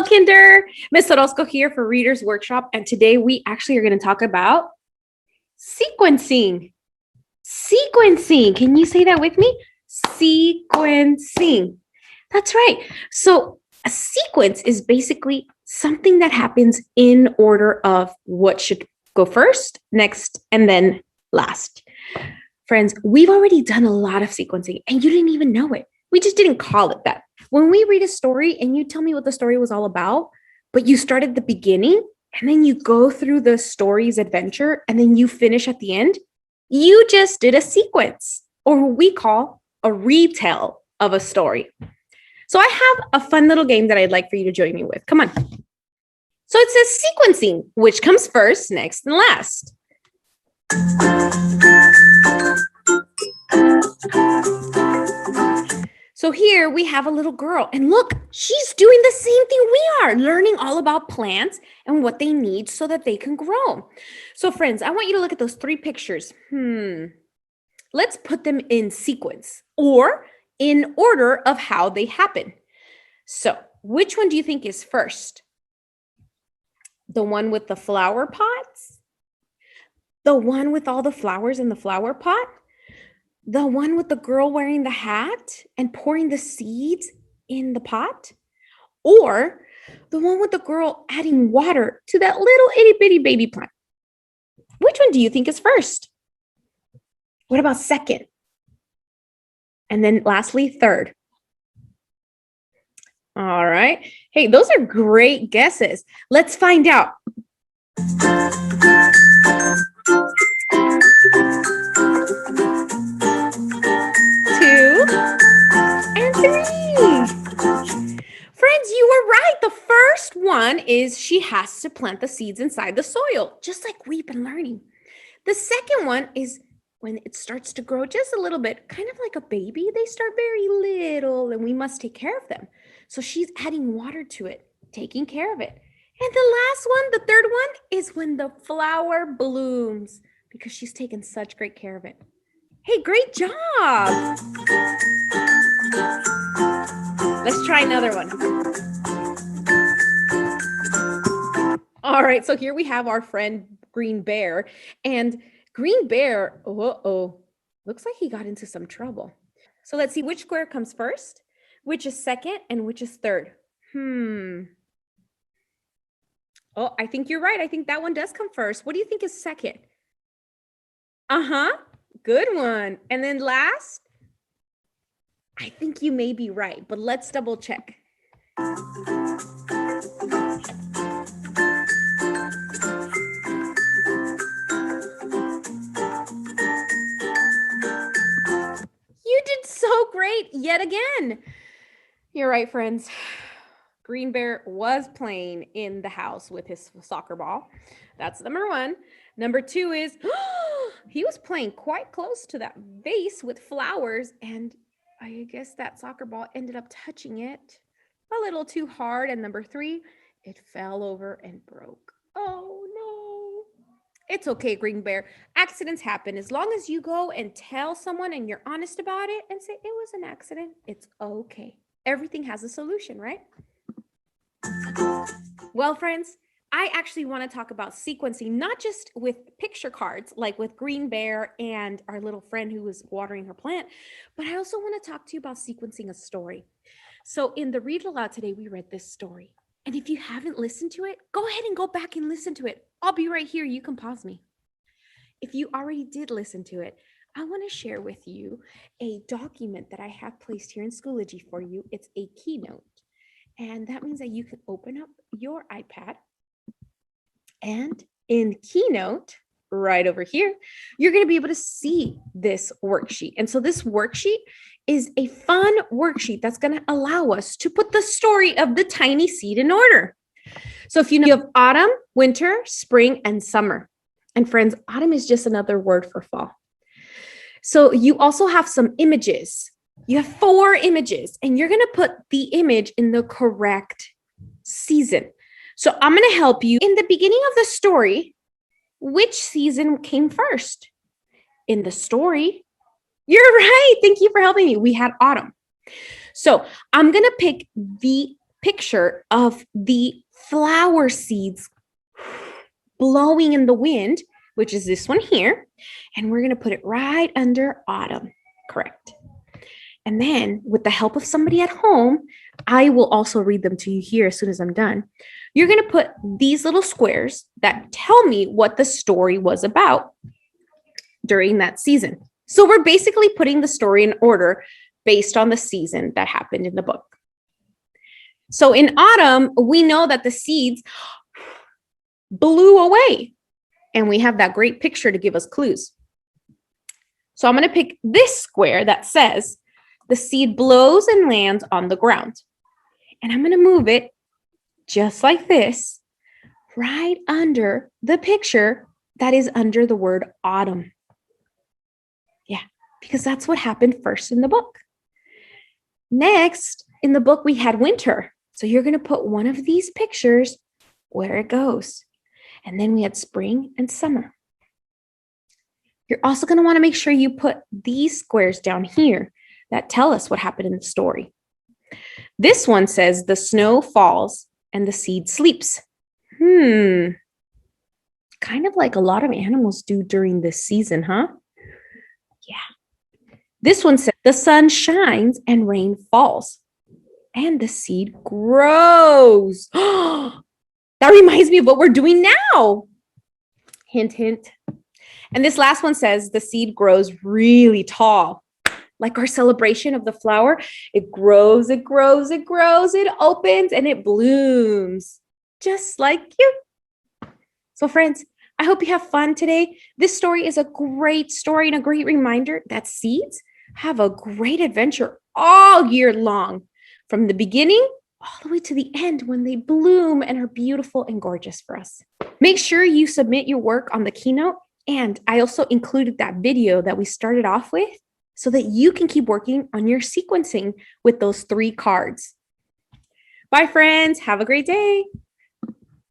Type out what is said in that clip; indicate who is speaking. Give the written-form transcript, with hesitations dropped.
Speaker 1: Hello, Kinder. Miss Orozco here for Reader's Workshop, and today we actually are going to talk about sequencing. Sequencing. Can you say that with me? Sequencing. That's right. So a sequence is basically something that happens in order of what should go first, next, and then last. Friends, we've already done a lot of sequencing, and you didn't even know it. We just didn't call it that. When we read a story and you tell me what the story was all about, but you start at the beginning and then you go through the story's adventure and then you finish at the end, you just did a sequence, or what we call a retell of a story. So I have a fun little game that I'd like for you to join me with. Come on. So it says sequencing, which comes first, next, and last. So here we have a little girl, and look, she's doing the same thing we are, learning all about plants and what they need so that they can grow. So friends, I want you to look at those three pictures. Let's put them in sequence or in order of how they happen. So which one do you think is first? The one with the flower pots? The one with all the flowers in the flower pot? The one with the girl wearing the hat and pouring the seeds in the pot? Or the one with the girl adding water to that little itty bitty baby plant? Which one do you think is first? What about second? And then lastly, third. All right. Hey, those are great guesses. Let's find out. 2 and 3. Friends, you were right. The first one is she has to plant the seeds inside the soil, just like we've been learning. The second one is when it starts to grow just a little bit, kind of like a baby. They start very little and we must take care of them. So she's adding water to it, taking care of it. And the last one, the third one, is when the flower blooms because she's taken such great care of it. Hey, great job. Let's try another one. All right, so here we have our friend Green Bear. And Green Bear, looks like he got into some trouble. So let's see which square comes first, which is second, and which is third. Oh, I think you're right. I think that one does come first. What do you think is second? Good one. And then last? I think you may be right, but let's double check. You did so great yet again. You're right, friends. Green Bear was playing in the house with his soccer ball. That's number one. Number two is he was playing quite close to that vase with flowers, and I guess that soccer ball ended up touching it a little too hard. And number three, it fell over and broke. Oh no. It's okay, Green Bear. Accidents happen. As long as you go and tell someone and you're honest about it and say it was an accident, it's okay. Everything has a solution, right? Well, friends, I actually want to talk about sequencing, not just with picture cards, like with Green Bear and our little friend who was watering her plant, but I also want to talk to you about sequencing a story. So in the Read Aloud today, we read this story. And if you haven't listened to it, go ahead and go back and listen to it. I'll be right here. You can pause me. If you already did listen to it, I want to share with you a document that I have placed here in Schoology for you. It's a keynote. And that means that you can open up your iPad, and in Keynote, right over here, you're going to be able to see this worksheet. And so this worksheet is a fun worksheet that's going to allow us to put the story of the tiny seed in order. So if you know, you have autumn, winter, spring, and summer. And friends, autumn is just another word for fall. So you also have some images. You have 4 images, and you're going to put the image in the correct season. So I'm going to help you. In the beginning of the story, which season came first? In the story, you're right. Thank you for helping me. We had autumn. So I'm going to pick the picture of the flower seeds blowing in the wind, which is this one here. And we're going to put it right under autumn. Correct. And then with the help of somebody at home, I will also read them to you here as soon as I'm done. You're going to put these little squares that tell me what the story was about during that season. So we're basically putting the story in order based on the season that happened in the book. So in autumn, we know that the seeds blew away, and we have that great picture to give us clues. So I'm going to pick this square that says the seed blows and lands on the ground. And I'm going to move it just like this, right under the picture that is under the word autumn. Yeah, because that's what happened first in the book. Next, in the book, we had winter. So you're going to put one of these pictures where it goes. And then we had spring and summer. You're also going to want to make sure you put these squares down here that tell us what happened in the story. This one says the snow falls and the seed sleeps. Kind of like a lot of animals do during this season, huh? Yeah. This one says the sun shines and rain falls and the seed grows. That reminds me of what we're doing now. Hint, hint. And this last one says the seed grows really tall. Like our celebration of the flower, it grows, it grows, it grows, it opens, and it blooms, just like you. So friends, I hope you have fun today. This story is a great story and a great reminder that seeds have a great adventure all year long, from the beginning all the way to the end when they bloom and are beautiful and gorgeous for us. Make sure you submit your work on the Keynote, and I also included that video that we started off with so that you can keep working on your sequencing with those 3 cards. Bye, friends. Have a great day.